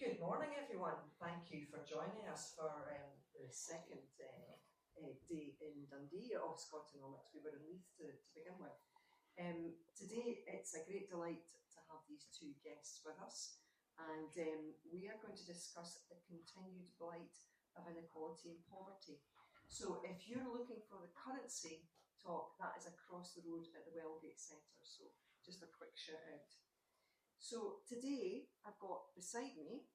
Good morning, everyone. Thank you for joining us for the second day in Dundee of Scotonomics. We were in Leith to begin with. Today, it's a great delight to have these two guests with us, and we are going to discuss the continued blight of inequality and poverty. So if you're looking for the currency talk, that is across the road at the Wellgate Centre, so just a quick shout out. So today I've got beside me,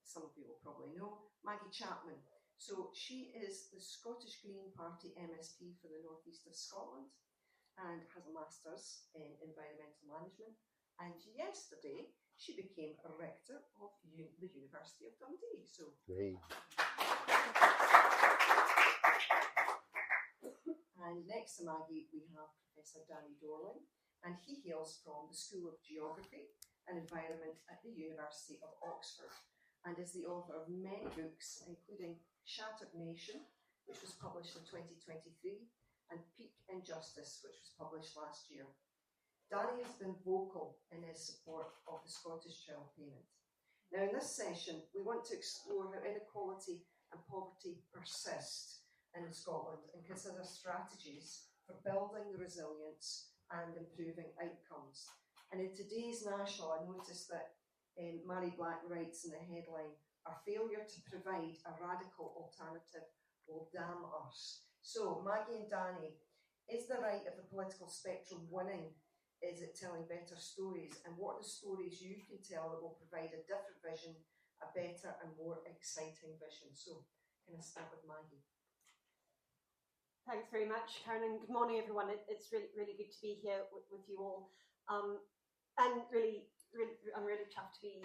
some of you will probably know, Maggie Chapman. So she is the Scottish Green Party MSP for the North East of Scotland and has a Masters in Environmental Management. And yesterday she became a Rector of the University of Dundee. So great. And next to Maggie we have Professor Dorling, and he hails from the School of Geography and Environment at the University of Oxford, and is the author of many books, including Shattered Nation, which was published in 2023, and Peak Injustice, which was published last year. Danny has been vocal in his support of the Scottish Child Payment. Now, in this session, we want to explore how inequality and poverty persist in Scotland and consider strategies for building the resilience and improving outcomes. And in today's National, I noticed that Mary Black writes in the headline, "Our failure to provide a radical alternative will damn us." So, Maggie and Danny, is the right of the political spectrum winning? Is it telling better stories? And what are the stories you can tell that will provide a different vision, a better and more exciting vision? So, can I start with Maggie? Thanks very much, Karen, and good morning, everyone. It's really good to be here with you all. And I'm really chuffed to be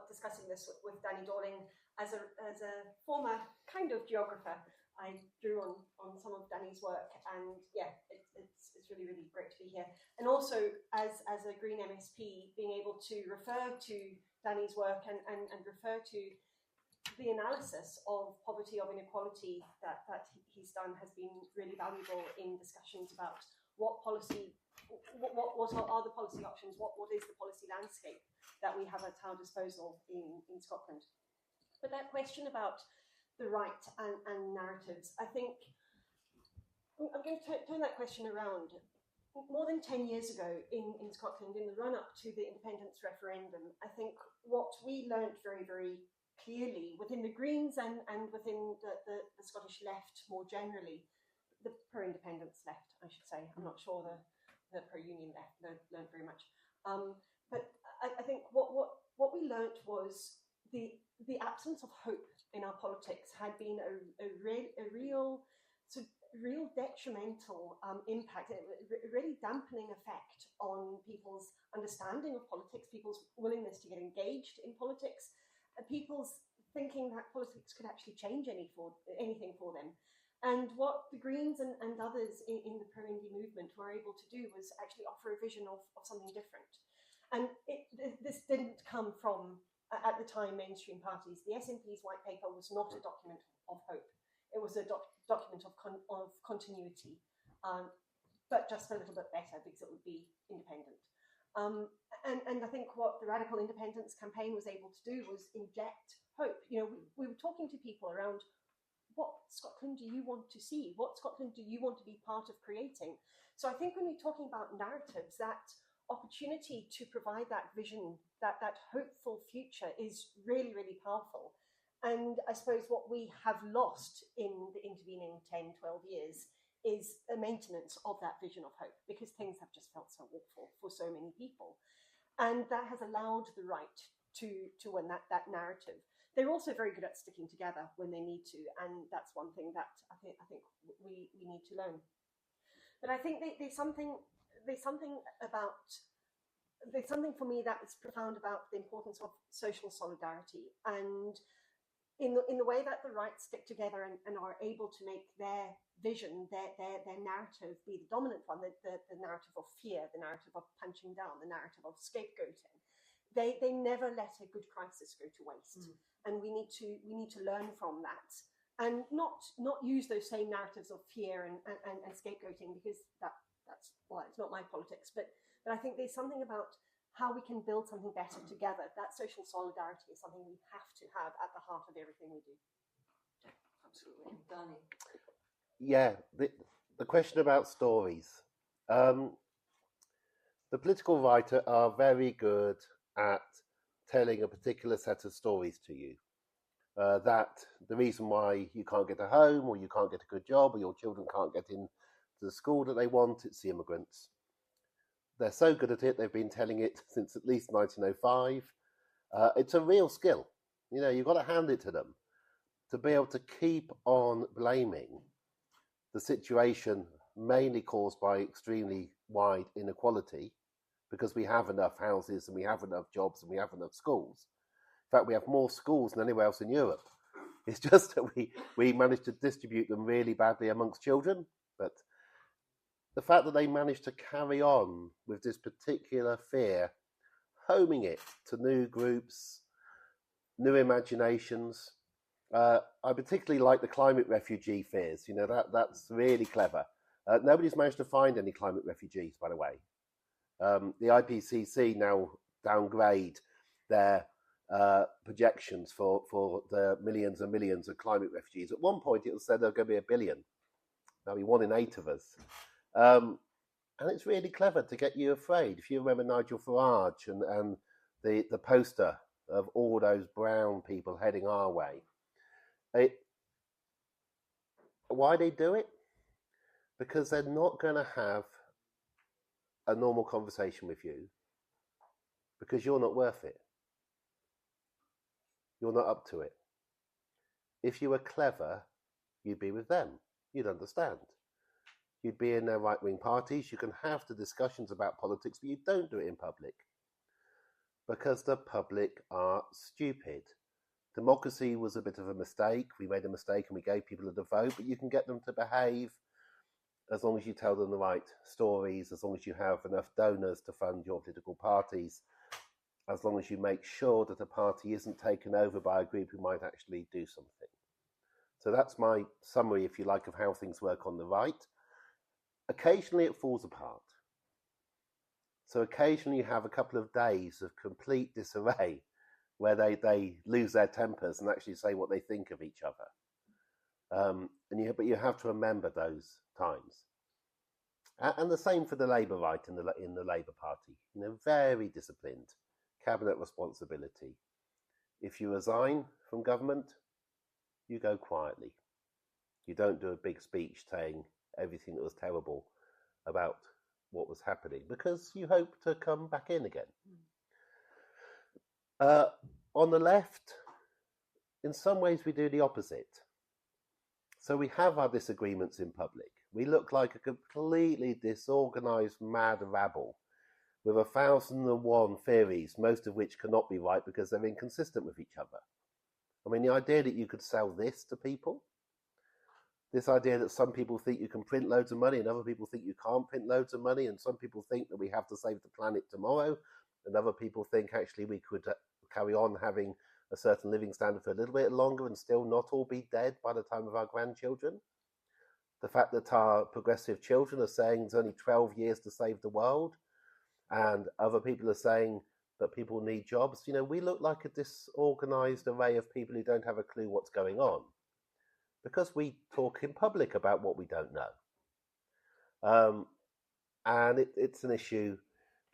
discussing this with Danny Dorling. As a former kind of geographer, I drew on some of Danny's work, and yeah, it's really great to be here. And also, as a Green MSP, being able to refer to Danny's work and refer to the analysis of poverty, of inequality that he's done has been really valuable in discussions about what are the policy options, what is the policy landscape that we have at our disposal in Scotland. But that question about the right and narratives, I think I'm going to turn that question around. More than 10 years ago in Scotland, in the run-up to the independence referendum, I think what we learned very clearly within the Greens and within the Scottish left more generally, the pro-independence left, I should say. I'm not sure the pro-union left learned very much. But I think what we learnt was the absence of hope in our politics had been a real detrimental impact, a really dampening effect on people's understanding of politics, people's willingness to get engaged in politics, people's thinking that politics could actually change anything for them. And what the Greens and others in the pro-Indie movement were able to do was actually offer a vision of something different. And this didn't come from, at the time, mainstream parties. The SNP's white paper was not a document of hope. It was a document of continuity, but just a little bit better because it would be independent. And I think what the Radical Independence campaign was able to do was inject hope. You know, we were talking to people around, what Scotland do you want to see? What Scotland do you want to be part of creating? So I think when we're talking about narratives, that opportunity to provide that vision, that hopeful future is really powerful. And I suppose what we have lost in the intervening 10, 12 years is a maintenance of that vision of hope, because things have just felt so awful for so many people. And that has allowed the right to win that narrative. They're also very good at sticking together when they need to, and that's one thing that I think we need to learn. But I think there's something for me that is profound about the importance of social solidarity, and in the way that the right stick together and are able to make their vision, their narrative be the dominant one, the narrative of fear, the narrative of punching down, the narrative of scapegoating. They never let a good crisis go to waste, and we need to learn from that, and not use those same narratives of fear and scapegoating, because that's well, it's not my politics, but I think there's something about how we can build something better together. That social solidarity is something we have to have at the heart of everything we do. Absolutely. Danny? Yeah, the question about stories. The political right are very good at telling a particular set of stories to you. That the reason why you can't get a home, or you can't get a good job, or your children can't get into the school that they want, it's the immigrants. They're so good at it, they've been telling it since at least 1905. It's a real skill. You know, you've got to hand it to them to be able to keep on blaming the situation mainly caused by extremely wide inequality, because we have enough houses and we have enough jobs and we have enough schools. In fact, we have more schools than anywhere else in Europe. It's just that we managed to distribute them really badly amongst children. But the fact that they managed to carry on with this particular fear, homing it to new groups, new imaginations. I particularly like the climate refugee fears. You know, that's really clever. Nobody's managed to find any climate refugees, by the way. The IPCC now downgrade their projections for the millions and millions of climate refugees. At one point, it was said there were going to be 1 billion. There'll be 1 in 8 of us. And it's really clever to get you afraid. If you remember Nigel Farage and the poster of all those brown people heading our way, why they do it? Because they're not going to have a normal conversation with you, because you're not worth it. You're not up to it. If you were clever, you'd be with them. You'd understand. You'd be in their right-wing parties. You can have the discussions about politics, but you don't do it in public, because the public are stupid. Democracy was a bit of a mistake. We made a mistake and we gave people the vote, but you can get them to behave as long as you tell them the right stories, as long as you have enough donors to fund your political parties, as long as you make sure that a party isn't taken over by a group who might actually do something. So that's my summary, if you like, of how things work on the right. Occasionally it falls apart. So occasionally you have a couple of days of complete disarray where they lose their tempers and actually say what they think of each other. But you have to remember those times. And the same for the Labour right in the Labour Party. You know, very disciplined, cabinet responsibility. If you resign from government, you go quietly. You don't do a big speech saying everything that was terrible about what was happening, because you hope to come back in again. On the left, in some ways we do the opposite. So we have our disagreements in public. We look like a completely disorganized, mad rabble with 1,001 theories, most of which cannot be right because they're inconsistent with each other. I mean, the idea that you could sell this to people, this idea that some people think you can print loads of money and other people think you can't print loads of money, and some people think that we have to save the planet tomorrow, and other people think actually we could carry on having a certain living standard for a little bit longer and still not all be dead by the time of our grandchildren. The fact that our progressive children are saying it's only 12 years to save the world, and other people are saying that people need jobs. You know, we look like a disorganized array of people who don't have a clue what's going on, because we talk in public about what we don't know. And it's an issue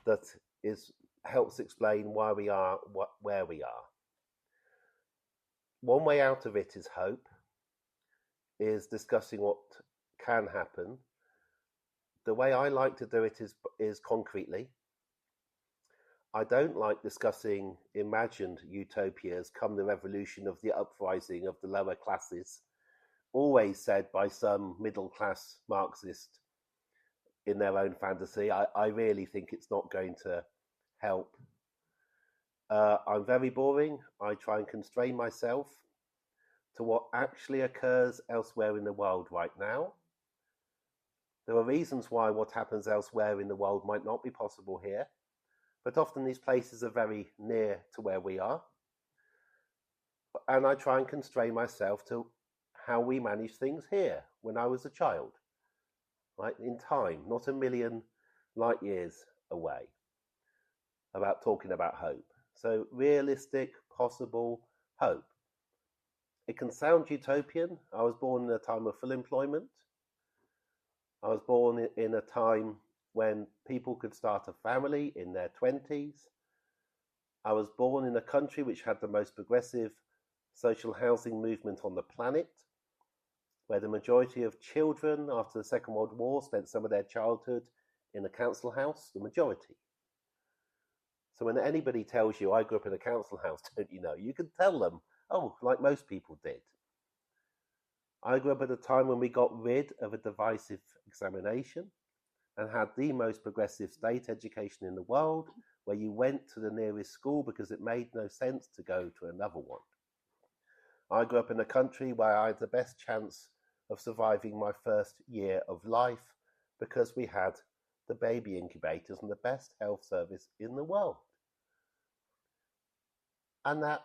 that helps explain why we are where we are. One way out of it is hope, is discussing what can happen. The way I like to do it is concretely. I don't like discussing imagined utopias come the revolution of the uprising of the lower classes, always said by some middle-class Marxist in their own fantasy. I really think it's not going to help. I'm very boring. I try and constrain myself to what actually occurs elsewhere in the world right now. There are reasons why what happens elsewhere in the world might not be possible here, but often these places are very near to where we are. And I try and constrain myself to how we manage things here when I was a child, right? In time, not a million light years away. about talking about hope. So realistic, possible hope. It can sound utopian. I was born in a time of full employment. I was born in a time when people could start a family in their 20s. I was born in a country which had the most progressive social housing movement on the planet, where the majority of children after the Second World War spent some of their childhood in a council house, the majority. So when anybody tells you, I grew up in a council house, don't you know, you can tell them, oh, like most people did. I grew up at a time when we got rid of a divisive examination and had the most progressive state education in the world, where you went to the nearest school because it made no sense to go to another one. I grew up in a country where I had the best chance of surviving my first year of life because we had the baby incubators and the best health service in the world. And that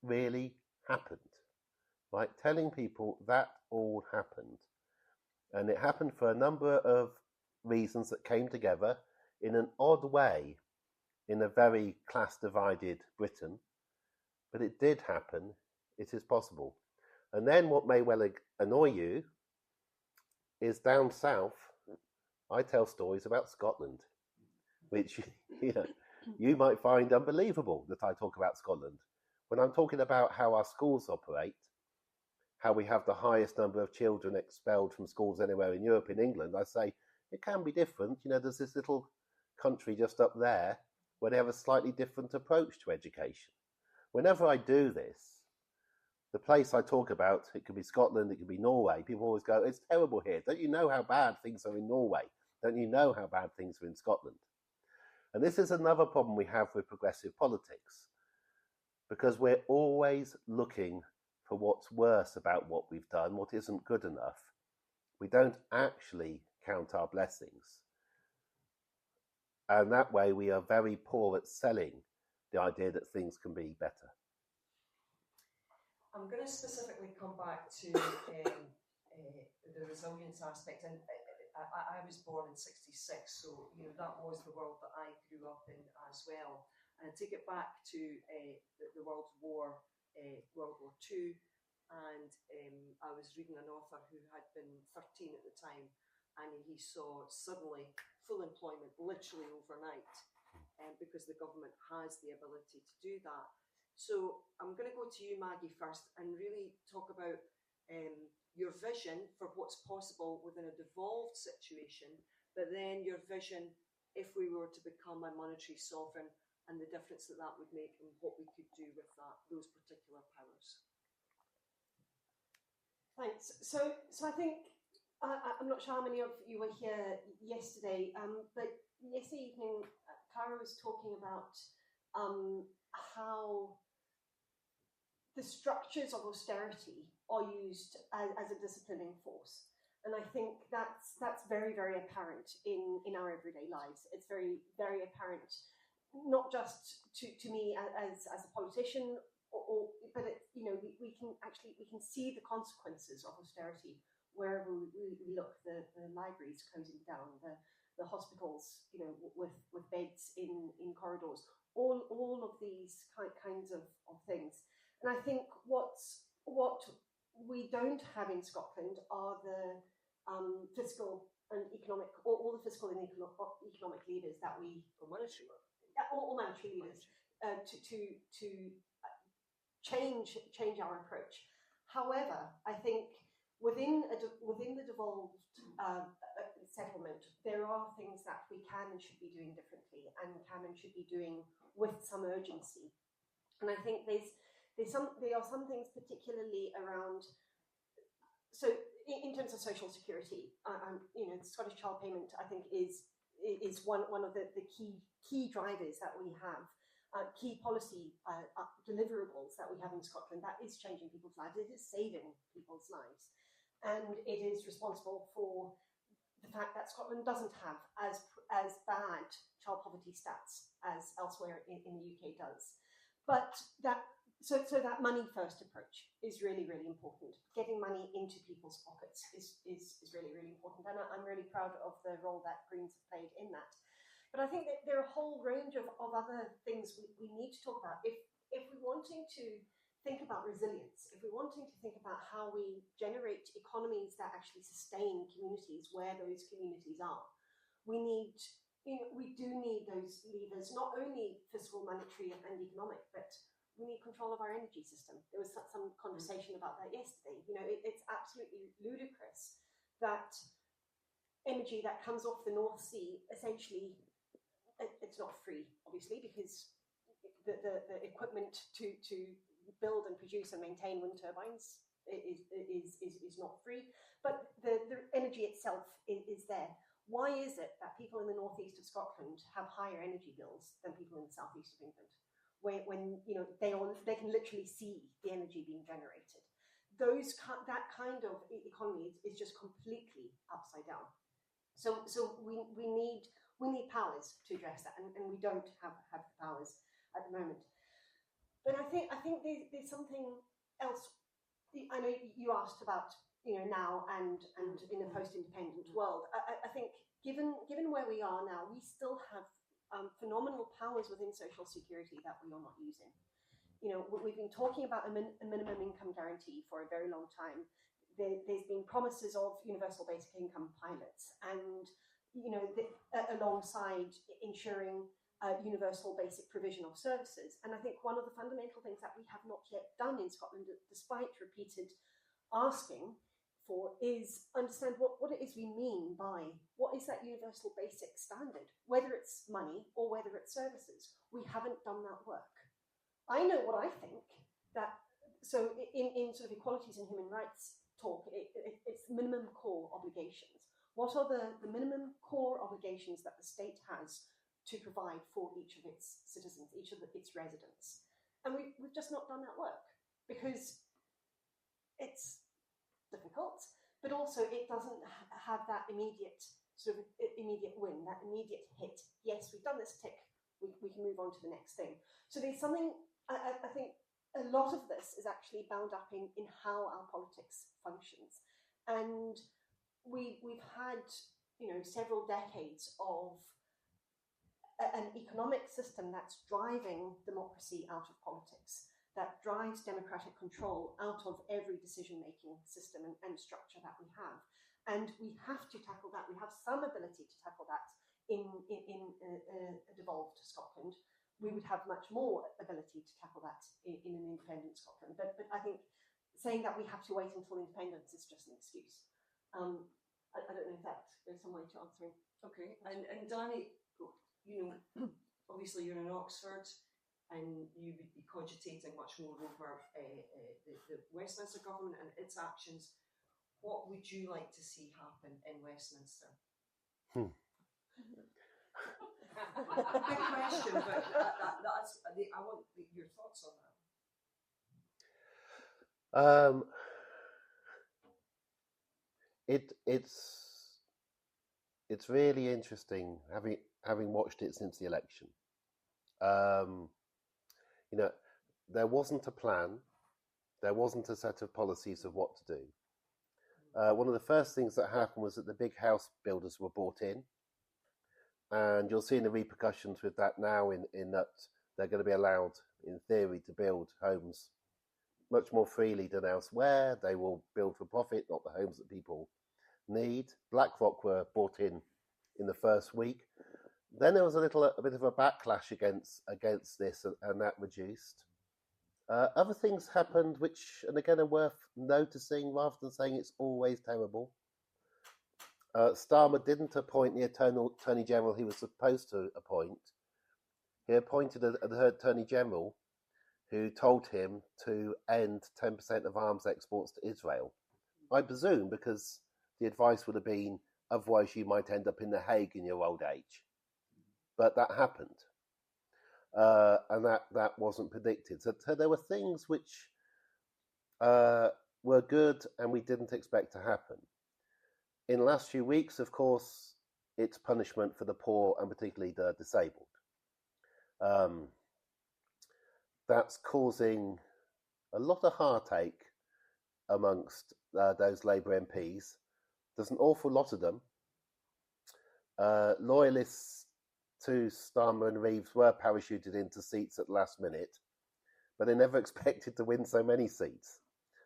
really happened, right? Telling people that all happened. And it happened for a number of reasons that came together in an odd way in a very class-divided Britain. But it did happen. It is possible. And then what may well annoy you is down south, I tell stories about Scotland, which you might find unbelievable that I talk about Scotland. When I'm talking about how our schools operate, how we have the highest number of children expelled from schools anywhere in Europe, in England, I say it can be different. You know, there's this little country just up there where they have a slightly different approach to education. Whenever I do this, the place I talk about, it could be Scotland, it could be Norway, people always go, it's terrible here. Don't you know how bad things are in Norway? Don't you know how bad things are in Scotland? And this is another problem we have with progressive politics, because we're always looking for what's worse about what we've done, what isn't good enough. We don't actually count our blessings. And that way we are very poor at selling the idea that things can be better. I'm going to specifically come back to the resilience aspect, and I was born in '66, so that was the world that I grew up in as well. And to get back to the World War II, and I was reading an author who had been 13 at the time, and he saw suddenly full employment literally overnight, because the government has the ability to do that. So I'm going to go to you, Maggie, first, and really talk about your vision for what's possible within a devolved situation, but then your vision if we were to become a monetary sovereign and the difference that that would make and what we could do with those particular powers. Thanks. So I think, I'm not sure how many of you were here yesterday, but yesterday evening, Clara was talking about how the structures of austerity are used as a disciplining force. And I think that's very, very apparent in our everyday lives. It's very, very apparent, not just to me as a politician, but we can see the consequences of austerity wherever we look. The libraries closing down, the hospitals, with beds in corridors, all of these kinds of things. And I think what we don't have in Scotland are the fiscal and economic, all the fiscal and economic levers that we, or monetary leaders, to change our approach. However, I think within the devolved settlement, there are things that we can and should be doing differently, and can and should be doing with some urgency. And I think there are some things particularly around. So in terms of social security, Scottish Child Payment, I think, is one of the key drivers that we have, key policy deliverables that we have in Scotland that is changing people's lives. It is saving people's lives, and it is responsible for the fact that Scotland doesn't have as bad child poverty stats as elsewhere in the UK does. But so that money first approach is really, really important. Getting money into people's pockets is really, really important. And I'm really proud of the role that Greens have played in that. But I think that there are a whole range of other things we need to talk about. If we're wanting to think about resilience, if we're wanting to think about how we generate economies that actually sustain communities where those communities are, we do need those levers, not only fiscal, monetary, and economic, but we need control of our energy system. There was some conversation about that yesterday. It's absolutely ludicrous that energy that comes off the North Sea, essentially, it's not free, obviously, because the equipment to build and produce and maintain wind turbines is not free, but the energy itself is there. Why is it that people in the northeast of Scotland have higher energy bills than people in the southeast of England, when they can literally see the energy being generated? That kind of economy is just completely upside down. So we need powers to address that, and we don't have the powers at the moment. But I think there's something else. I know you asked about now and in a post-independent world. I think given where we are now, we still have phenomenal powers within social security that we are not using. We've been talking about a minimum income guarantee for a very long time. There's been promises of universal basic income pilots, and alongside ensuring universal basic provision of services. And I think one of the fundamental things that we have not yet done in Scotland, despite repeated asking for, is understand what it is we mean by what is that universal basic standard, whether it's money or whether it's services. We haven't done that work. I know what I think, that so in sort of equalities and human rights talk, it's minimum core obligations. What are the minimum core obligations that the state has to provide for each of its citizens, each of its residents? And we've just not done that work, because it's difficult, but also it doesn't have that immediate win, that immediate hit. Yes, we've done this, tick, we can move on to the next thing. So there's something, I think a lot of this is actually bound up in how our politics functions. And we've had several decades of an economic system that's driving democracy out of politics, that drives democratic control out of every decision-making system and structure that we have. And we have to tackle that. We have some ability to tackle that in a devolved Scotland. We would have much more ability to tackle that in an independent Scotland. But I think saying that we have to wait until independence is just an excuse. I don't know if there's some way to answer. Okay, and Danny, obviously you're in Oxford, and you would be cogitating much more over the Westminster government and its actions. What would you like to see happen in Westminster? Hmm. Big question, but I want your thoughts on that. It's really interesting having watched it since the election. There wasn't a plan, there wasn't a set of policies of what to do. One of the first things that happened was that the big house builders were brought in, and you're seeing the repercussions with that now in that they're going to be allowed, in theory, to build homes much more freely than elsewhere. They will build for profit, not the homes that people need. BlackRock were brought in the first week. Then there was a bit of a backlash against this, and that reduced. Other things happened which, and again, are worth noticing rather than saying it's always terrible. Starmer didn't appoint the Attorney General he was supposed to appoint. He appointed an Attorney General who told him to end 10% of arms exports to Israel. I presume because the advice would have been, otherwise you might end up in The Hague in your old age. But that happened. And that wasn't predicted. So there were things which were good and we didn't expect to happen. In the last few weeks, of course, it's punishment for the poor and particularly the disabled. That's causing a lot of heartache amongst those Labour MPs. There's an awful lot of them. Loyalists two Starmer and Reeves were parachuted into seats at the last minute, but they never expected to win so many seats.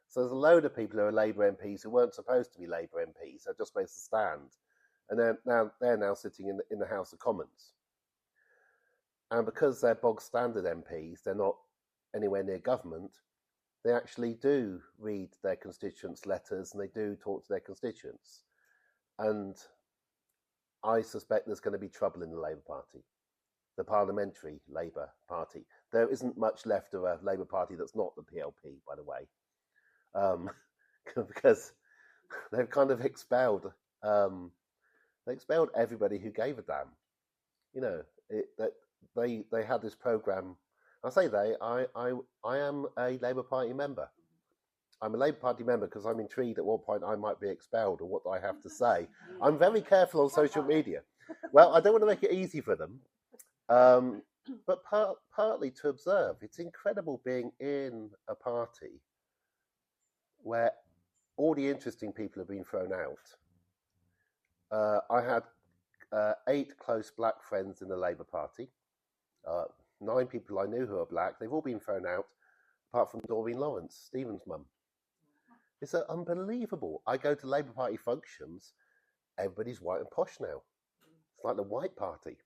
So there's a load of people who are Labour MPs who weren't supposed to be Labour MPs, they're just supposed to stand. And they're now sitting in the House of Commons. And because they're bog standard MPs, they're not anywhere near government, they actually do read their constituents' letters and they do talk to their constituents. And I suspect there's going to be trouble in the Labour Party, the Parliamentary Labour Party. There isn't much left of a Labour Party that's not the PLP, by the way, because they've kind of expelled everybody who gave a damn. You know, they had this programme. I say I am a Labour Party member. I'm a Labour Party member because I'm intrigued at what point I might be expelled or what I have to say. I'm very careful on social media. Well, I don't want to make it easy for them, but partly to observe. It's incredible being in a party where all the interesting people have been thrown out. I had 8 close black friends in the Labour Party. 9 people I knew who are black. They've all been thrown out, apart from Dorling Lawrence, Stephen's mum. It's unbelievable. I go to Labour Party functions, everybody's white and posh now. It's like the white party.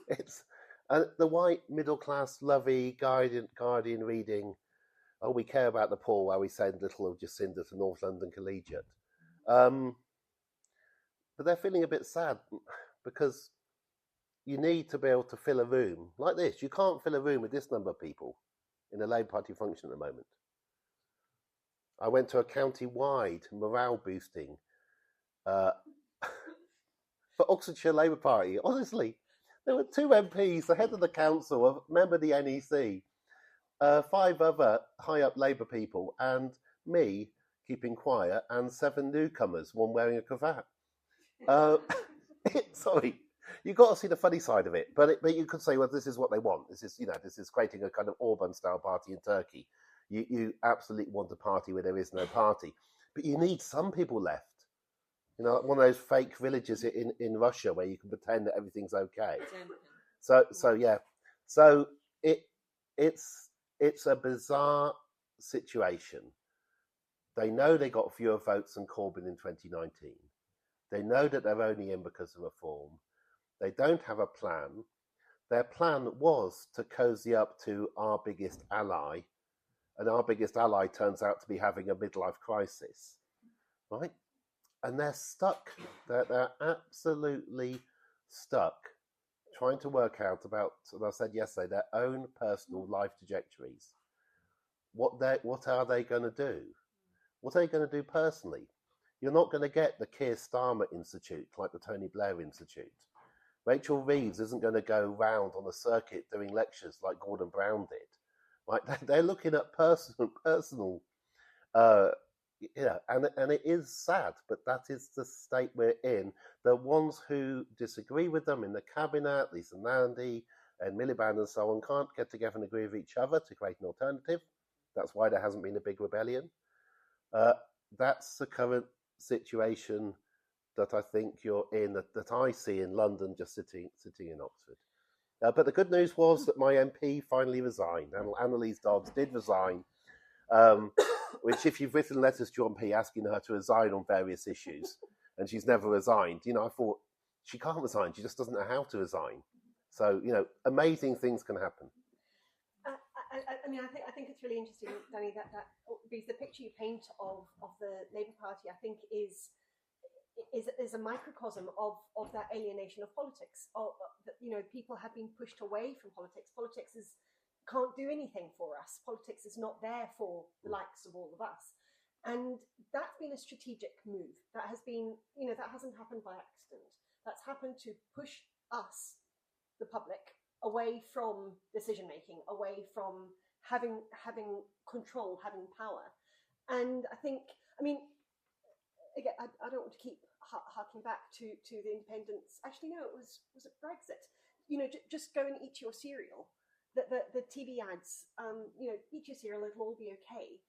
It's the white middle class, lovey, Guardian reading. Oh, we care about the poor while we send little of Jacinda to North London Collegiate. But they're feeling a bit sad because you need to be able to fill a room like this. You can't fill a room with this number of people in a Labour Party function at the moment. I went to a county-wide morale boosting for Oxfordshire Labour Party. Honestly, there were 2 MPs, the head of the council, a member of the NEC, 5 other high-up Labour people, and me keeping quiet, and 7 newcomers, one wearing a cravat. Sorry, you've got to see the funny side of it. But you could say, well, this is what they want. This is creating a kind of Orban-style party in Turkey. You absolutely want a party where there is no party. But you need some people left. You know, one of those fake villages in Russia where you can pretend that everything's okay. So yeah. So it's a bizarre situation. They know they got fewer votes than Corbyn in 2019. They know that they're only in because of reform. They don't have a plan. Their plan was to cozy up to our biggest ally, and our biggest ally turns out to be having a midlife crisis, right? And they're stuck. They're absolutely stuck trying to work out about, as I said yesterday, their own personal life trajectories. What are they going to do? What are they going to do personally? You're not going to get the Keir Starmer Institute like the Tony Blair Institute. Rachel Reeves isn't going to go round on a circuit doing lectures like Gordon Brown did. Right? They're looking at personal, and it is sad, but that is the state we're in. The ones who disagree with them in the cabinet, Lisa Nandy and Miliband and so on, can't get together and agree with each other to create an alternative. That's why there hasn't been a big rebellion. That's the current situation that I think you're in, that I see in London, just sitting in Oxford. But the good news was that my MP finally resigned. Annalise Dodds did resign, which if you've written letters to your MP asking her to resign on various issues, and she's never resigned, I thought, she can't resign, she just doesn't know how to resign. So, amazing things can happen. I think it's really interesting, Danny, that because the picture you paint of the Labour Party, I think, is a microcosm of that alienation of politics. People have been pushed away from politics. Politics can't do anything for us. Politics is not there for the likes of all of us. And that's been a strategic move. That has been, that hasn't happened by accident. That's happened to push us, the public, away from decision making, away from having control, having power. And I think, again, I don't want to keep harking back to the independence. Actually, no, was it Brexit? Just go and eat your cereal. The TV ads, eat your cereal, it'll all be okay.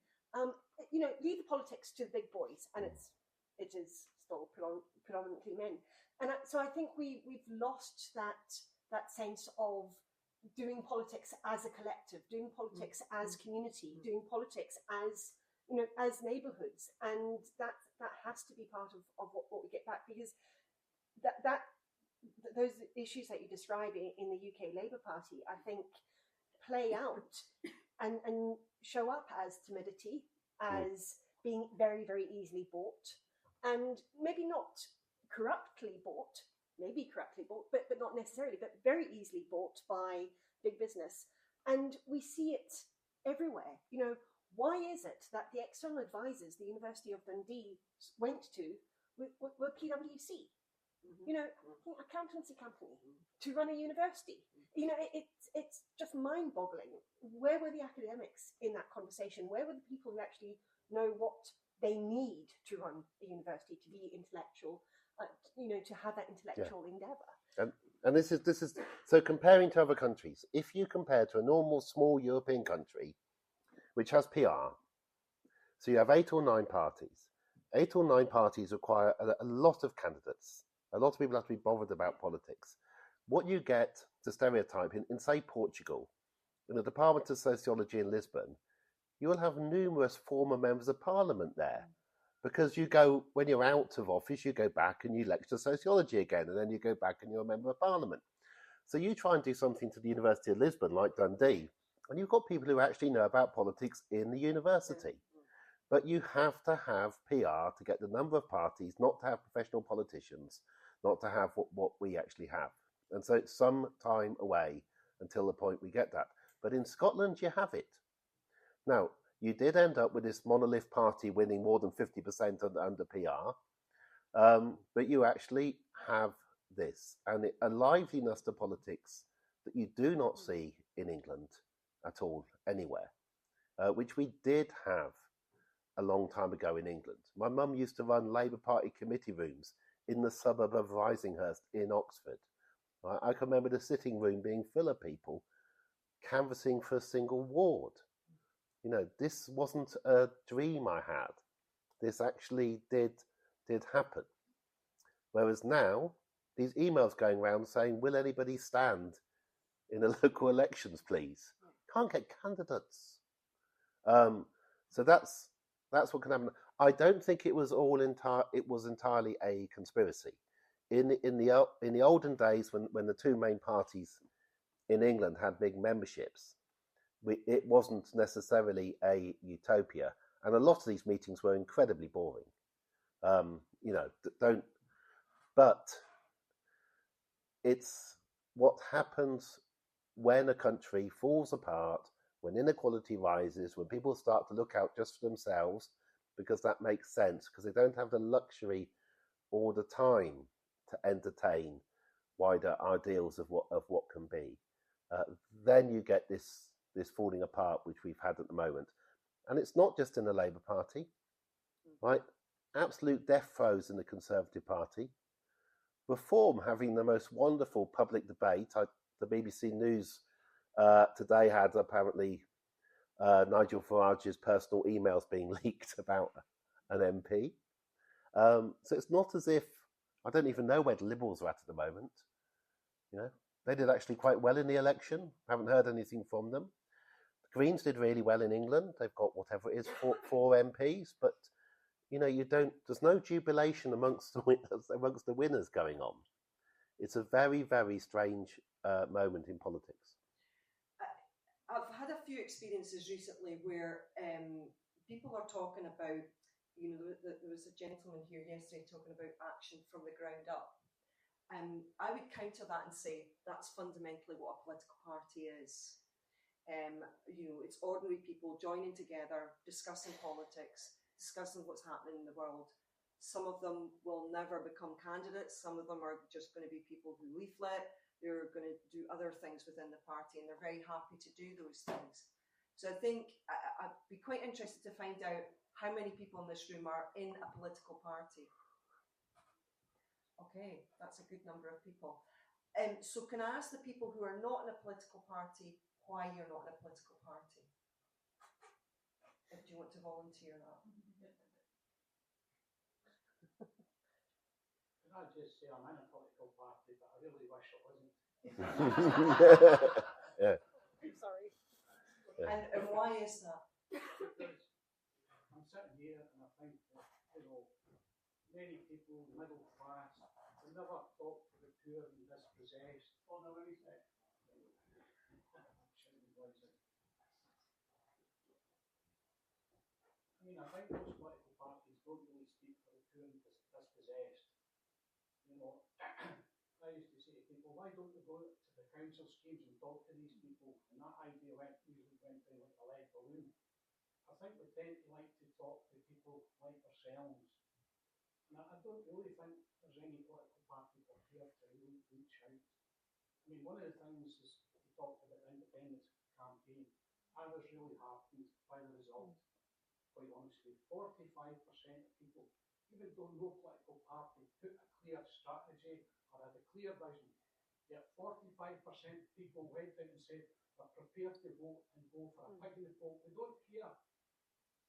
Leave the politics to the big boys, and it is still predominantly men. And so I think we've lost that sense of doing politics as a collective, doing politics as community, doing politics as as neighbourhoods, and that has to be part of what we get back, because those issues that you describe in the UK Labour Party, I think, play out and show up as timidity, as being very, very easily bought, and maybe not corruptly bought, but not necessarily, but very easily bought by big business. And we see it everywhere. Why is it that the external advisors the University of Dundee went to were PwC? Accountancy company to run a university. It's just mind-boggling. Where were the academics in that conversation? Where were the people who actually know what they need to run a university, to be intellectual, to have that intellectual endeavour? And this is so, comparing to other countries. If you compare to a normal small European country, which has PR, so you have 8 or 9 parties. 8 or 9 parties require a lot of candidates. A lot of people have to be bothered about politics. What you get, to stereotype, in say Portugal, in the Department of Sociology in Lisbon, you will have numerous former members of parliament there. Because you go, when you're out of office, you go back and you lecture sociology again, and then you go back and you're a member of parliament. So you try and do something to the University of Lisbon, like Dundee, and you've got people who actually know about politics in the university. But you have to have PR to get the number of parties, not to have professional politicians, not to have what we actually have. And so it's some time away until the point we get that. But in Scotland, you have it. Now, you did end up with this monolith party winning more than 50% under PR, but you actually have this, and a liveliness to politics that you do not see in England at all, anywhere, which we did have a long time ago in England. My mum used to run Labour Party committee rooms in the suburb of Risinghurst in Oxford. I can remember the sitting room being full of people canvassing for a single ward. This wasn't a dream I had. This actually did happen. Whereas now, these emails going around saying, will anybody stand in the local elections, please? Can't get candidates. So that's what can happen. I don't think it was entirely a conspiracy. In the olden days, when the 2 main parties in England had big memberships, it wasn't necessarily a utopia, and a lot of these meetings were incredibly boring. But it's what happens when a country falls apart, when inequality rises, when people start to look out just for themselves, because that makes sense, because they don't have the luxury or the time to entertain wider ideals of what can be. Then you get this falling apart, which we've had at the moment. And it's not just in the Labour Party, right? Absolute death throes in the Conservative Party. Reform having the most wonderful public debate. The BBC News today had apparently Nigel Farage's personal emails being leaked about an MP. So it's not as if, I don't even know where the Liberals are at the moment. They did actually quite well in the election. Haven't heard anything from them. The Greens did really well in England. They've got whatever it is, four MPs, but there's no jubilation amongst the winners going on. It's a very, very strange moment in politics. I've had a few experiences recently where people are talking about, there was a gentleman here yesterday talking about action from the ground up. I would counter that and say that's fundamentally what a political party is. It's ordinary people joining together, discussing politics, discussing what's happening in the world. Some of them will never become candidates. Some of them are just going to be people who leaflet. They're going to do other things within the party, and they're very happy to do those things. So I think I'd be quite interested to find out how many people in this room are in a political party. Okay, that's a good number of people. So can I ask the people who are not in a political party why you're not in a political party? Do you want to volunteer that? I just say I'm in a political party, but I really wish it wasn't. Yeah. Sorry. Yeah. And why is that? Because I'm sitting here and I think that, many people, middle class, will never talk to the poor and dispossessed. Oh no, let me say. I mean, I think most political parties don't really speak for the poor and dispossessed. I used to say to people, why don't we go to the council schemes and talk to these people? And that idea usually went down like a lead balloon. I think we tend to like to talk to people like ourselves. And I don't really think there's any political party prepared to really reach out. I mean, one of the things is we talked about the independence campaign. I was really heartened by the result. Quite honestly, 45% of people, even though no political party put a clear strategy or had a clear vision, yet 45% of people went out and said they're prepared to vote and go for a pig in the poke. We don't care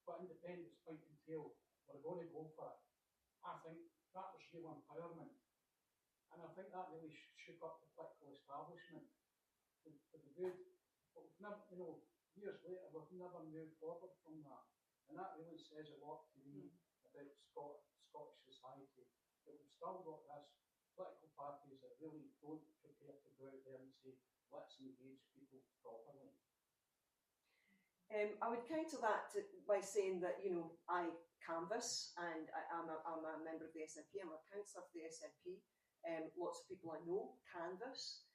what independence might entail, we're going to go for it. I think that was real empowerment. And I think that really shook up the political establishment for the good. But we've never, years later, we've never moved forward from that. And that really says a lot to me about Scottish society. That we've still got this political parties that really don't prepare to go out there and say, let's engage people properly. I would counter that by saying that, I canvass and I'm a member of the SNP, I'm a councillor for the SNP. Lots of people I know canvass.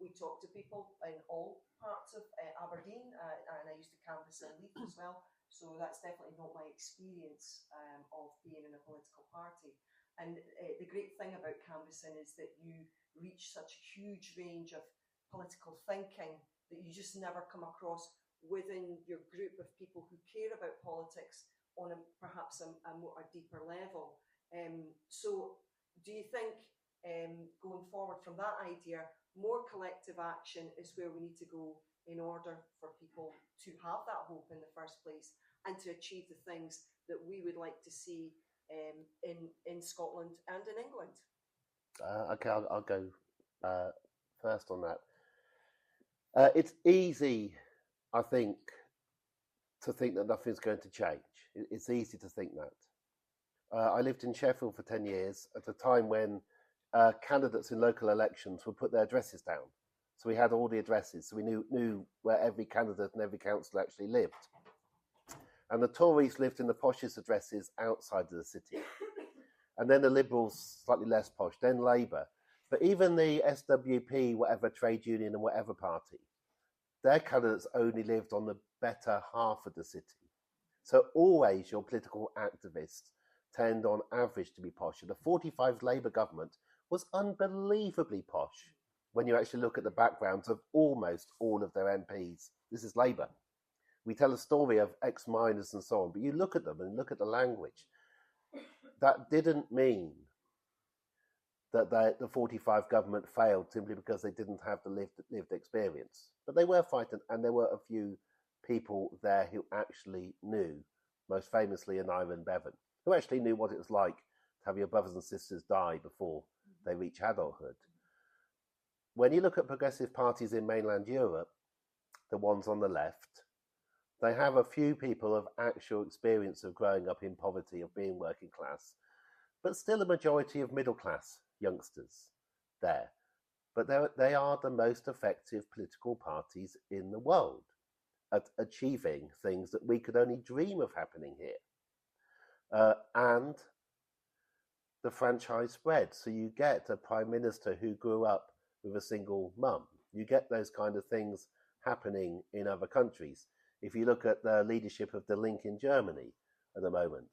We talk to people in all parts of Aberdeen, and I used to canvass in Leith as well. So that's definitely not my experience of being in a political party. And the great thing about canvassing is that you reach such a huge range of political thinking that you just never come across within your group of people who care about politics on perhaps a deeper level. So do you think, going forward from that idea, more collective action is where we need to go in order for people to have that hope in the first place and to achieve the things that we would like to see in Scotland and in England? Okay, I'll go first on that. It's easy, I think, to think that nothing's going to change. It's easy to think that. I lived in Sheffield for 10 years at a time when candidates in local elections would put their addresses down. So we had all the addresses, so we knew where every candidate and every councillor actually lived. And the Tories lived in the poshest addresses outside of the city. And then the Liberals, slightly less posh, then Labour. But even the SWP, whatever trade union and whatever party, their candidates only lived on the better half of the city. So always your political activists tend on average to be posh. And the 45 Labour government was unbelievably posh when you actually look at the backgrounds of almost all of their MPs. This is Labour. We tell a story of ex-miners and so on, but you look at them and look at the language. That didn't mean that the 45 government failed simply because they didn't have the lived experience. But they were fighting, and there were a few people there who actually knew, most famously Kairin Bevan, who actually knew what it was like to have your brothers and sisters die before they reach adulthood. When you look at progressive parties in mainland Europe, the ones on the left, they have a few people of actual experience of growing up in poverty, of being working class, but still a majority of middle class youngsters there. But they are the most effective political parties in the world at achieving things that we could only dream of happening here. And the franchise spread. So you get a prime minister who grew up with a single mum. You get those kind of things happening in other countries. If you look at the leadership of the Link in Germany at the moment,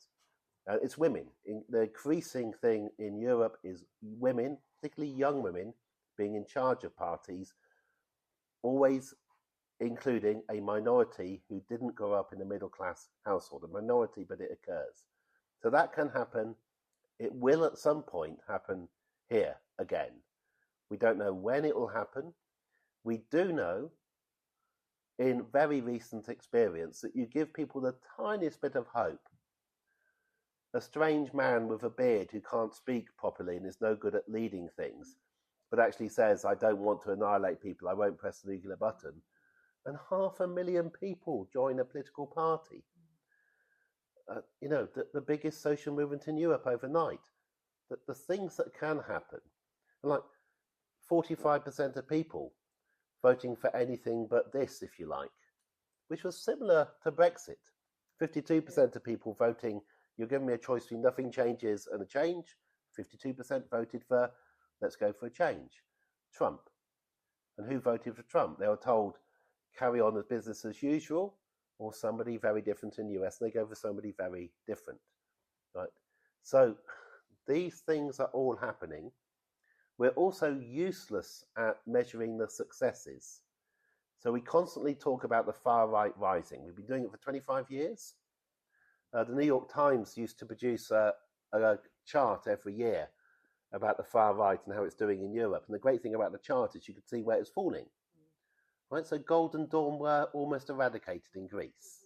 it's women. The increasing thing in Europe is women, particularly young women, being in charge of parties, always including a minority who didn't grow up in a middle class household. A minority, but it occurs. So that can happen. It will at some point happen here again. We don't know when it will happen. We do know in very recent experience that you give people the tiniest bit of hope, a strange man with a beard who can't speak properly and is no good at leading things, but actually says, I don't want to annihilate people, I won't press the nuclear button, and 500,000 people join a political party. You know, the biggest social movement in Europe overnight. The things that can happen, and like 45% of people voting for anything but this, if you like, which was similar to Brexit. 52% of people voting, you're giving me a choice between nothing changes and a change. 52% voted for, let's go for a change. Trump. And who voted for Trump? They were told, carry on as business as usual, or somebody very different in the US. And they go for somebody very different, right? So these things are all happening. We're also useless at measuring the successes. So we constantly talk about the far right rising. We've been doing it for 25 years. The New York Times used to produce a chart every year about the far right and how it's doing in Europe. And the great thing about the chart is you could see where it's falling. Right? So Golden Dawn were almost eradicated in Greece.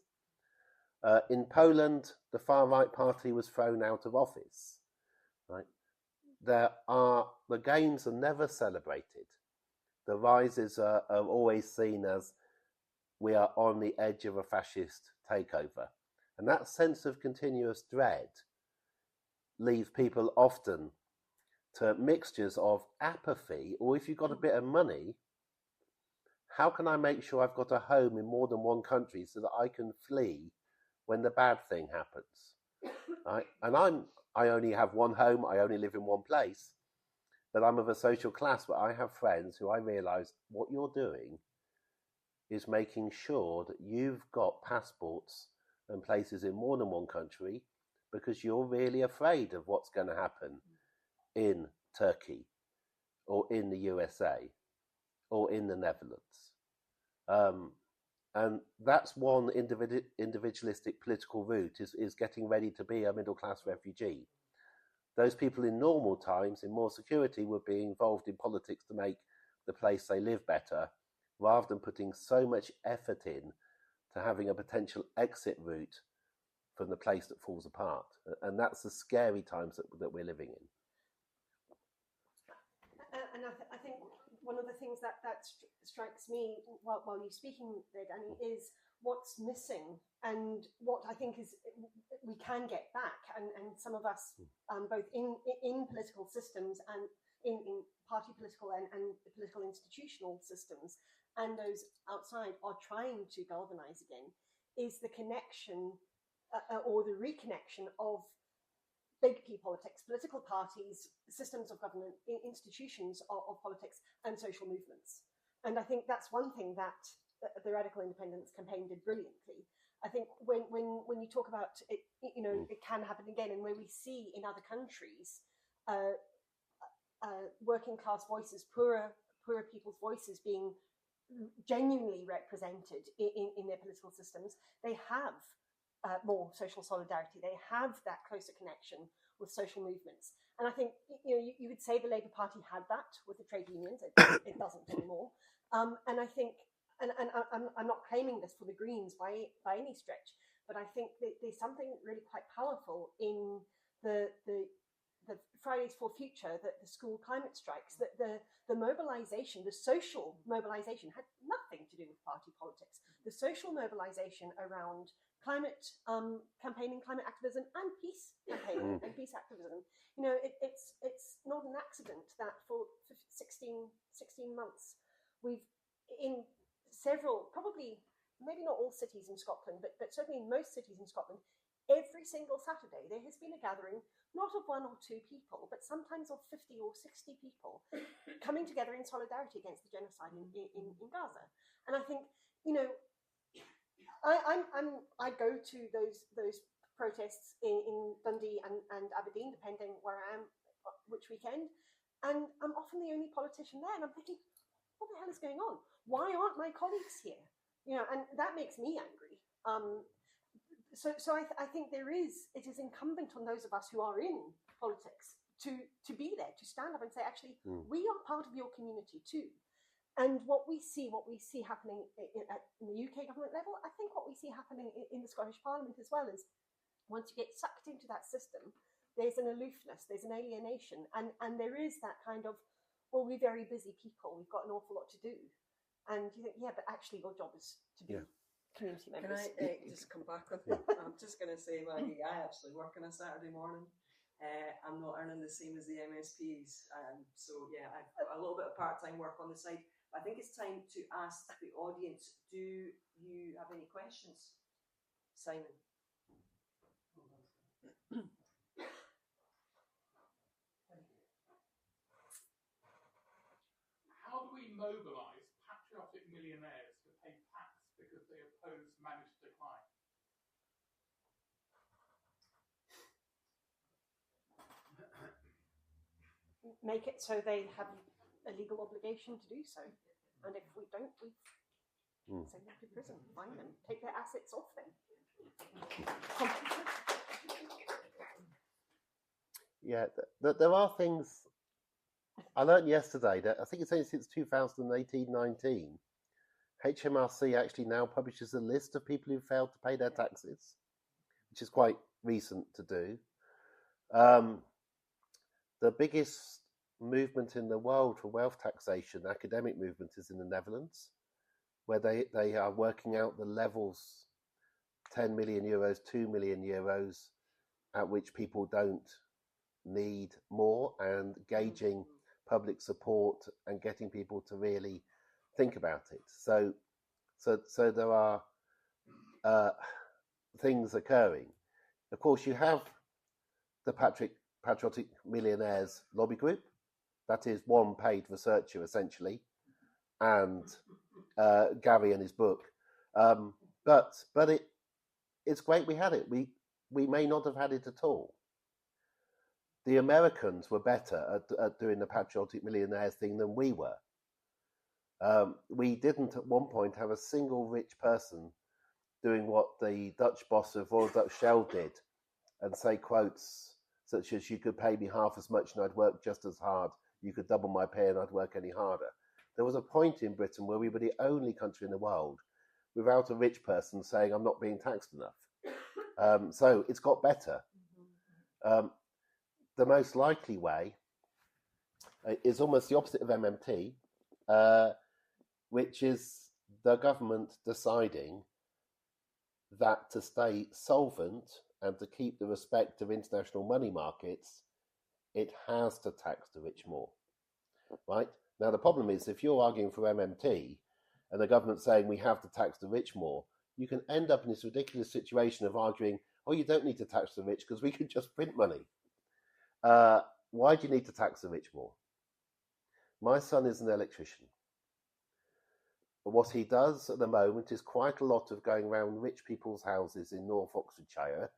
In Poland, the far right party was thrown out of office. Right? The gains are never celebrated. The rises are always seen as we are on the edge of a fascist takeover. And that sense of continuous dread leads people often to mixtures of apathy, or if you've got a bit of money, how can I make sure I've got a home in more than one country so that I can flee when the bad thing happens? Right? And I only have one home, I only live in one place, but I'm of a social class where I have friends who I realise what you're doing is making sure that you've got passports and places in more than one country because you're really afraid of what's going to happen in Turkey or in the USA or in the Netherlands. And that's one individualistic political route is getting ready to be a middle-class refugee. Those people in normal times, in more security, would be involved in politics to make the place they live better, rather than putting so much effort in to having a potential exit route from the place that falls apart. And that's the scary times that we're living in. And I think one of the things that strikes me while you're speaking there, Danny, is what's missing and what I think is we can get back. And some of us, both in political systems and in party political and political institutional systems, and those outside are trying to galvanize again, is the connection or the reconnection of big P politics, political parties, systems of government, institutions of politics, and social movements. And I think that's one thing that the Radical Independence campaign did brilliantly. I think when you talk about it, you know, it can happen again, and where we see in other countries working class voices, poorer people's voices being genuinely represented in their political systems, they have more social solidarity. They have that closer connection with social movements. And I think, you know, you would say the Labour Party had that with the trade unions. It doesn't anymore. And I think, and I'm not claiming this for the Greens by any stretch, but I think that there's something really quite powerful in the Fridays for Future, the school climate strikes, that the mobilisation, the social mobilisation had nothing to do with party politics. The social mobilisation around climate campaigning, climate activism, and peace campaigning and peace activism. You know, it's not an accident that for 16 months we've in several, probably maybe not all cities in Scotland, but certainly in most cities in Scotland, every single Saturday there has been a gathering, not of one or two people, but sometimes of 50 or 60 people coming together in solidarity against the genocide in Gaza. And I think, you know, I go to those protests in Dundee and Aberdeen, depending where I am, which weekend, and I'm often the only politician there, and I'm thinking, what the hell is going on? Why aren't my colleagues here? You know, and that makes me angry. So I think it is incumbent on those of us who are in politics to be there, to stand up and say, actually, we are part of your community too. And what we see happening in the UK government level, I think what we see happening in the Scottish Parliament as well is once you get sucked into that system, there's an aloofness, there's an alienation, and there is that kind of, well, we're very busy people, we've got an awful lot to do. And you think, yeah, but actually your job is to be community members. Can I just come back on that? I'm just going to say, Maggie, I actually work on a Saturday morning. I'm not earning the same as the MSPs. So, yeah, I've got a little bit of part-time work on the side. I think it's time to ask the audience, do you have any questions? Simon? How do we mobilise patriotic millionaires to pay tax because they oppose managed decline? Make it so they have a legal obligation to do so. And if we don't, we send them to prison, fine them, take their assets off them. Yeah, there are things. I learned yesterday that I think it's only since 2018-19, HMRC actually now publishes a list of people who failed to pay their taxes, which is quite recent to do. The biggest movement in the world for wealth taxation, academic movement, is in the Netherlands, where they are working out the levels, 10 million euros, 2 million euros, at which people don't need more, and gauging public support and getting people to really think about it. So there are things occurring. Of course, you have the Patriotic Millionaires lobby group. That is one paid researcher, essentially, and Gary and his book. But it's great we had it. We may not have had it at all. The Americans were better at doing the Patriotic Millionaires thing than we were. We didn't at one point have a single rich person doing what the Dutch boss of Royal Dutch Shell did and say quotes such as, "You could pay me half as much and I'd work just as hard. You could double my pay and I'd work any harder." There was a point in Britain where we were the only country in the world without a rich person saying, "I'm not being taxed enough." So it's got better. The most likely way is almost the opposite of MMT, which is the government deciding that to stay solvent and to keep the respect of international money markets, it has to tax the rich more, right? Now, the problem is if you're arguing for MMT and the government's saying we have to tax the rich more, you can end up in this ridiculous situation of arguing, oh, you don't need to tax the rich because we could just print money. Why do you need to tax the rich more? My son is an electrician. But what he does at the moment is quite a lot of going around rich people's houses in North Oxfordshire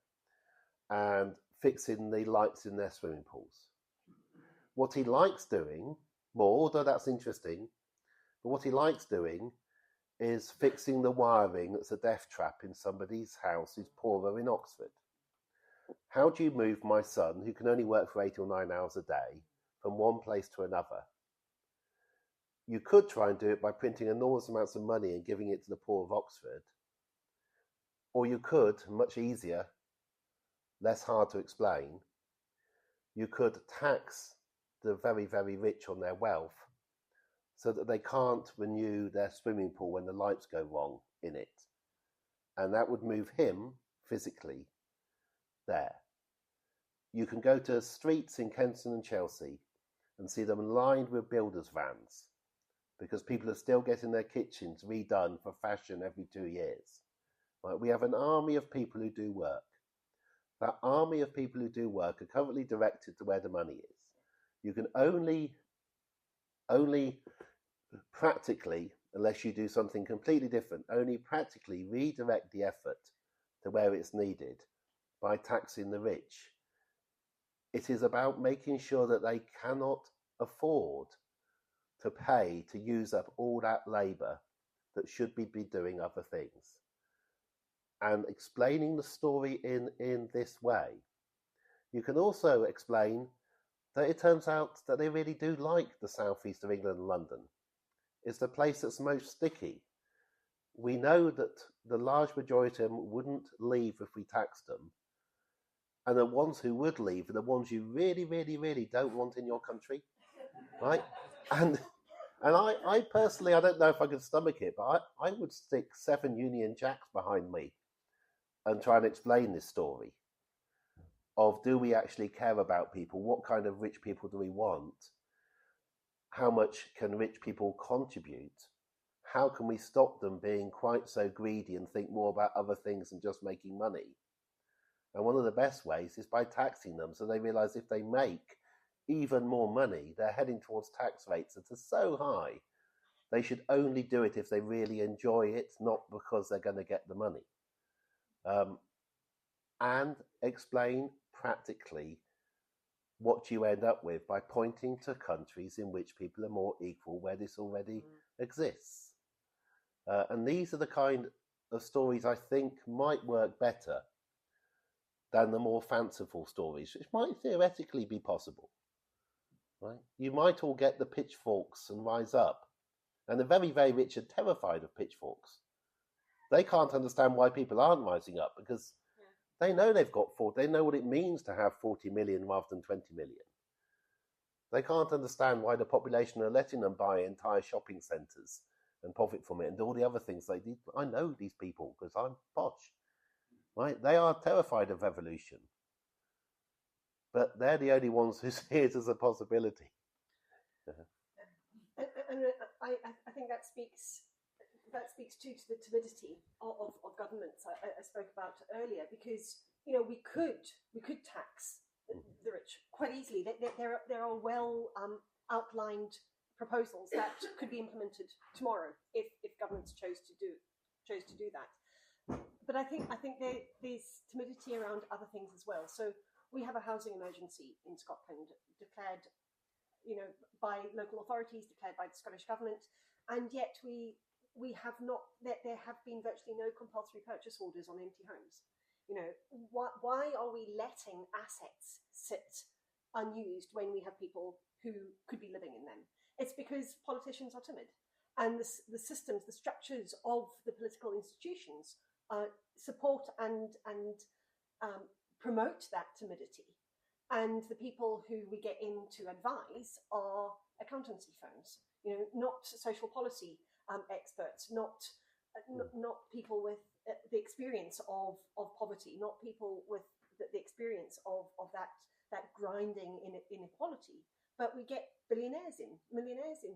and fixing the lights in their swimming pools. What he likes doing more, although that's interesting, but what he likes doing is fixing the wiring that's a death trap in somebody's house who's poorer in Oxford. How do you move my son, who can only work for 8 or 9 hours a day, from one place to another? You could try and do it by printing enormous amounts of money and giving it to the poor of Oxford. Or you could, much easier, less hard to explain, you could tax the very, very rich on their wealth so that they can't renew their swimming pool when the lights go wrong in it. And that would move him physically there. You can go to streets in Kensington and Chelsea and see them lined with builders' vans because people are still getting their kitchens redone for fashion every 2 years. Right? We have an army of people who do work. That army of people who do work are currently directed to where the money is. You can only practically, unless you do something completely different, only practically redirect the effort to where it's needed by taxing the rich. It is about making sure that they cannot afford to pay to use up all that labour that should be doing other things. And explaining the story in this way, you can also explain that it turns out that they really do like the southeast of England and London. It's the place that's most sticky. We know that the large majority of them wouldn't leave if we taxed them, and the ones who would leave are the ones you really, really, really don't want in your country, right? And I personally, I don't know if I could stomach it, but I would stick 7 Union Jacks behind me and try and explain this story of, do we actually care about people? What kind of rich people do we want? How much can rich people contribute? How can we stop them being quite so greedy and think more about other things than just making money? And one of the best ways is by taxing them, so they realise if they make even more money, they're heading towards tax rates that are so high, they should only do it if they really enjoy it, not because they're going to get the money. And explain practically what you end up with by pointing to countries in which people are more equal, where this already exists. And these are the kind of stories I think might work better than the more fanciful stories, which might theoretically be possible. Right? You might all get the pitchforks and rise up. And the very, very rich are terrified of pitchforks. They can't understand why people aren't rising up, because they know they've got 40. They know what it means to have 40 million rather than 20 million. They can't understand why the population are letting them buy entire shopping centres and profit from it and do all the other things they do. I know these people because I'm posh. Right? They are terrified of revolution. But they're the only ones who see it as a possibility. And I think that speaks too to the timidity of governments I spoke about earlier, because we could tax the rich quite easily. There are well outlined proposals that could be implemented tomorrow if governments chose to do that. But I think there's timidity around other things as well. So we have a housing emergency in Scotland declared, by local authorities, declared by the Scottish Government, and yet we have not. There have been virtually no compulsory purchase orders on empty homes. Why are we letting assets sit unused when we have people who could be living in them? It's because politicians are timid, and the systems, the structures of the political institutions support and promote that timidity. And the people who we get in to advise are accountancy firms, not social policy experts, not people with the experience of poverty, not people with the experience of that grinding inequality. But we get millionaires in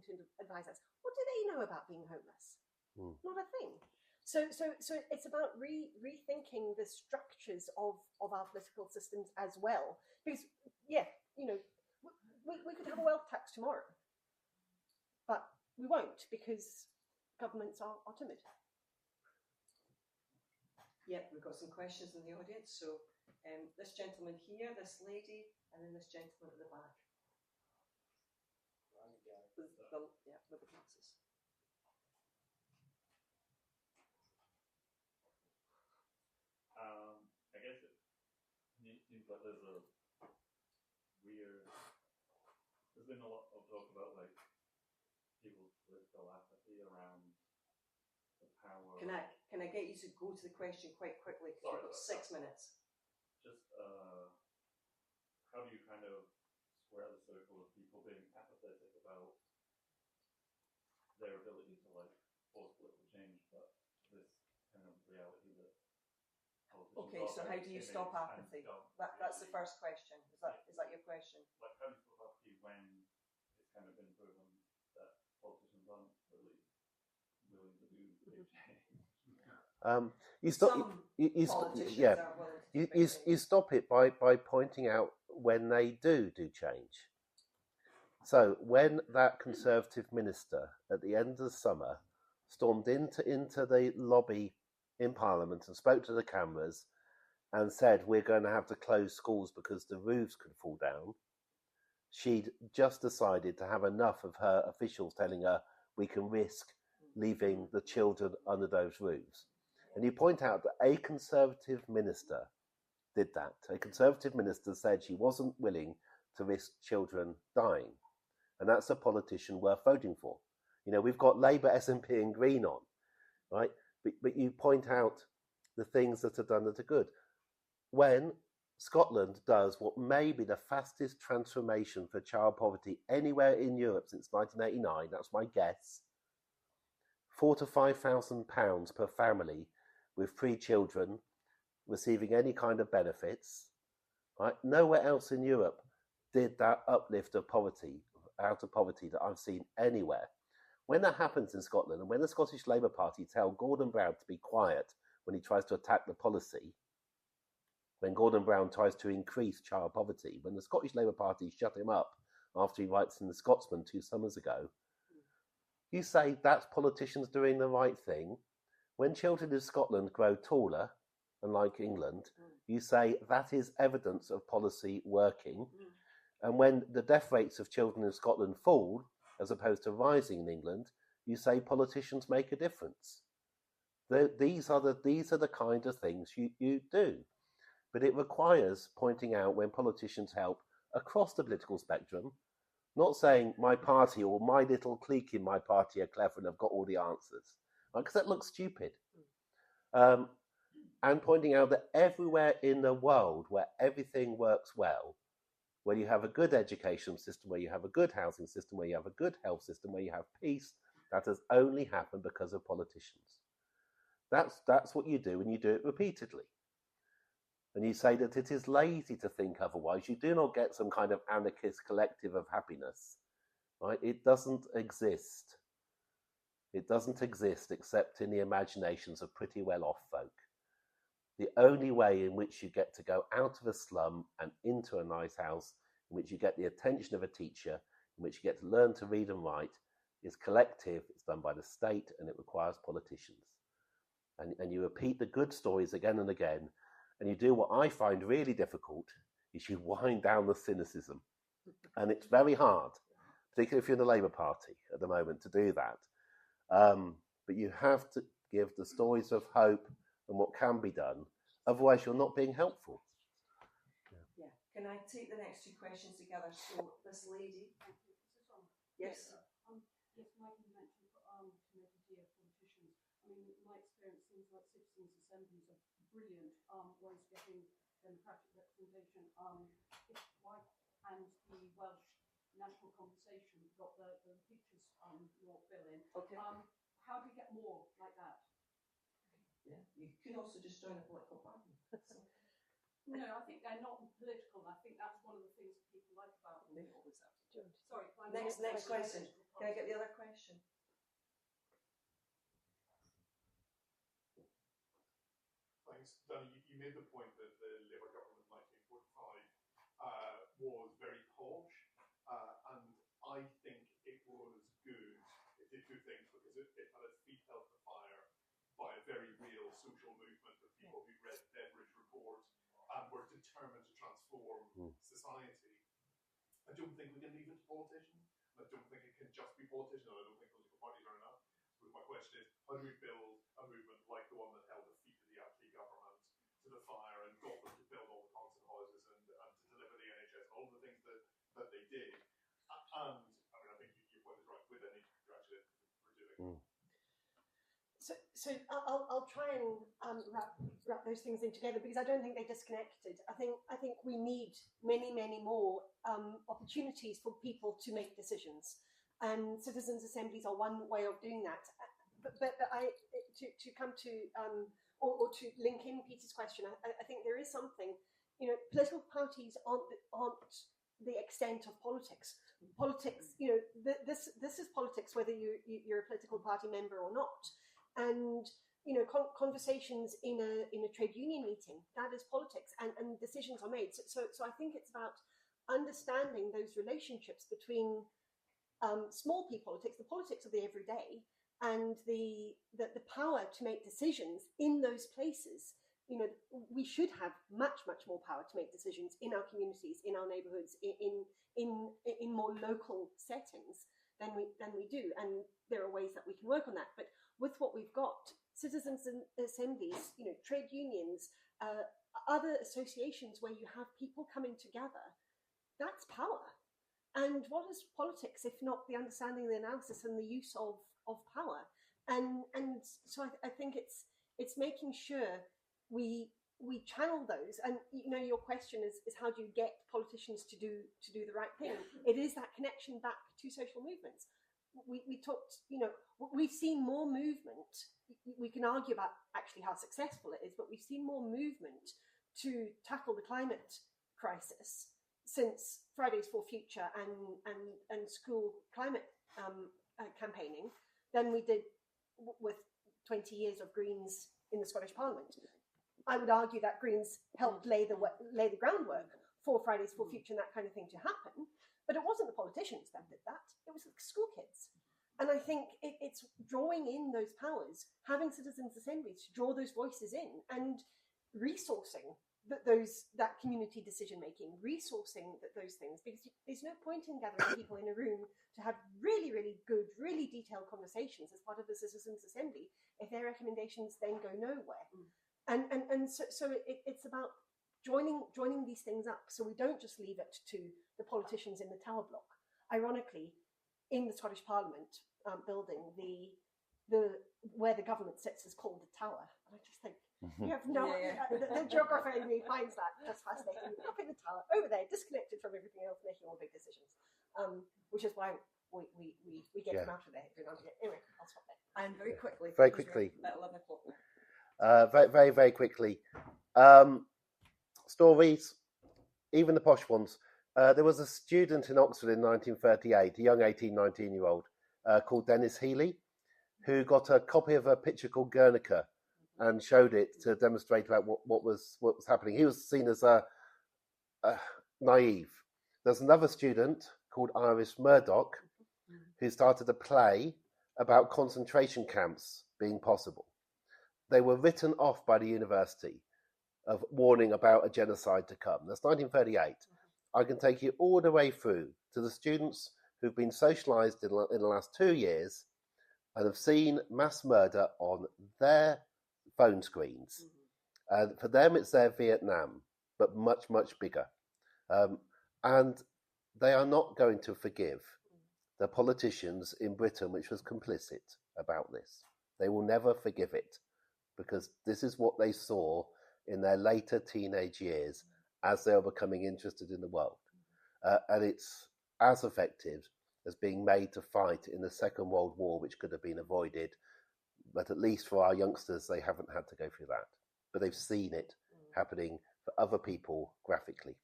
to advise us. What do they know about being homeless? Not a thing. So it's about rethinking the structures of our political systems as well. Because, we could have a wealth tax tomorrow, but we won't, because governments are timid. Yep, we've got some questions in the audience. So this gentleman here, this lady, and then this gentleman at the back. With the glasses. I guess it seems like there's been a lot of talk about people's political apathy around the power. Can I get you to go to the question quite quickly, because we've got 6 minutes. Just how do you kind of square the circle of people being apathetic about their ability to force political change, but this kind of reality that politicians. Okay, so how do you stop apathy? That's the first question. Is that your question? How do you stop apathy when it's kind of been proven that politicians aren't really willing to do big change? You stop it by pointing out when they do change. So when that Conservative minister at the end of the summer stormed into the lobby in Parliament and spoke to the cameras and said, we're going to have to close schools because the roofs could fall down, she'd just decided to have enough of her officials telling her we can risk leaving the children under those roofs. And you point out that a Conservative minister did that. A Conservative minister said she wasn't willing to risk children dying. And that's a politician worth voting for. We've got Labour, SNP and Green on, right? But you point out the things that are done that are good. When Scotland does what may be the fastest transformation for child poverty anywhere in Europe since 1989. That's my guess. £4,000 to £5,000 per family with 3 children receiving any kind of benefits. Right? Nowhere else in Europe did that uplift of poverty, out of poverty, that I've seen anywhere. When that happens in Scotland, and when the Scottish Labour Party tell Gordon Brown to be quiet when he tries to attack the policy, when Gordon Brown tries to increase child poverty, when the Scottish Labour Party shut him up after he writes in the Scotsman 2 summers ago, you say that's politicians doing the right thing. When children in Scotland grow taller, unlike England, you say that is evidence of policy working. And when the death rates of children in Scotland fall, as opposed to rising in England, you say politicians make a difference. These are the kind of things you do. But it requires pointing out when politicians help across the political spectrum, not saying my party or my little clique in my party are clever and have got all the answers, because that looks stupid. And pointing out that everywhere in the world where everything works well, where you have a good education system, where you have a good housing system, where you have a good health system, where you have peace, that has only happened because of politicians. That's what you do, and you do it repeatedly. And you say that it is lazy to think otherwise. You do not get some kind of anarchist collective of happiness, right? It doesn't exist. It doesn't exist except in the imaginations of pretty well-off folk. The only way in which you get to go out of a slum and into a nice house, in which you get the attention of a teacher, in which you get to learn to read and write, is collective. It's done by the state, and it requires politicians. And you repeat the good stories again and again, and you do what I find really difficult, is you wind down the cynicism. And it's very hard, particularly if you're in the Labour Party at the moment, to do that. But you have to give the stories of hope and what can be done. Otherwise, you're not being helpful. Yeah. Can I take the next 2 questions together? So, this lady. Yes. Yes, Maggie mentioned committee of politicians. I mean, my experience seems like citizens' assemblies are brilliant ways of getting democratic representation. White and the Welsh National Conversation got the teachers' law bill in. Okay. How do we get more like that? Yeah, you could also just join a political party. No, I think they're not political. I think that's one of the things people like about them. They always have to join. Sorry, Next question. Can I get the other question? Thanks. Danny, you made the point that the Labour government in 1945 was very posh, and I think it was good. It did good things because it had its feet held to the fire by a very real social movement of people who read the Beveridge report and were determined to transform society. I don't think we can leave it to politicians. I don't think it can just be politicians, and I don't think political parties are enough. So my question is, how do we build a movement like the one that held the feet of the Attlee government to the fire and got them to build all the concert houses and to deliver the NHS, all the things that they did? And I mean, I think your point is right. With any congratulations for doing. So I'll try and wrap those things in together, because I don't think they're disconnected. I think we need many more opportunities for people to make decisions, and citizens' assemblies are one way of doing that. But to come to or to link in Peter's question, I think there is something. Political parties aren't the extent of politics. Politics, this is politics, whether you're a political party member or not. And conversations in a trade union meeting, that is politics, and decisions are made. So I think it's about understanding those relationships between small p politics, the politics of the everyday, and the power to make decisions in those places. We should have much more power to make decisions in our communities, in our neighbourhoods, in more local settings than we do. And there are ways that we can work on that. But with what we've got, citizens' assemblies, trade unions, other associations where you have people coming together, that's power. And what is politics if not the understanding, the analysis, and the use of power? And so I think it's making sure we we channel those. And your question is how do you get politicians to do the right thing? It is that connection back to social movements. We talked, we've seen more movement. We can argue about actually how successful it is, but we've seen more movement to tackle the climate crisis since Fridays for Future and school climate campaigning than we did with 20 years of Greens in the Scottish Parliament. I would argue that Greens helped lay the groundwork for Fridays for Future and that kind of thing to happen, but it wasn't the politicians that did that, it was the school kids. And I think it's drawing in those powers, having citizens' assemblies to draw those voices in, and resourcing that community decision making, resourcing those things, because there's no point in gathering people in a room to have really, really good, really detailed conversations as part of the citizens' assembly if their recommendations then go nowhere. And so it's about joining these things up, so we don't just leave it to the politicians in the tower block. Ironically, in the Scottish Parliament building, where the government sits is called the Tower. And I just think, you have no idea. The geographer in me finds that just fascinating. Up in the tower, over there, disconnected from everything else, making all big decisions. Which is why we get them out of there every now and again. Anyway, I'll stop there. And very quickly. Very quickly. At 11 o'clock now. Very, very quickly. Stories, even the posh ones. There was a student in Oxford in 1938, a young 18, 19-year-old, called Dennis Healy, who got a copy of a picture called Guernica and showed it to demonstrate about what was happening. He was seen as naive. There's another student called Iris Murdoch who started a play about concentration camps being possible. They were written off by the university of warning about a genocide to come. That's 1938. I can take you all the way through to the students who've been socialised in the last 2 years and have seen mass murder on their phone screens. And for them, it's their Vietnam, but much, much bigger. And they are not going to forgive the politicians in Britain, which was complicit about this. They will never forgive it, because this is what they saw in their later teenage years as they were becoming interested in the world. And it's as effective as being made to fight in the Second World War, which could have been avoided. But at least for our youngsters, they haven't had to go through that. But they've seen it happening for other people graphically.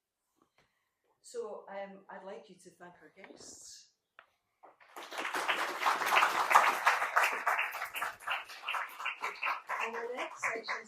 So I'd like you to thank our guests. And our next section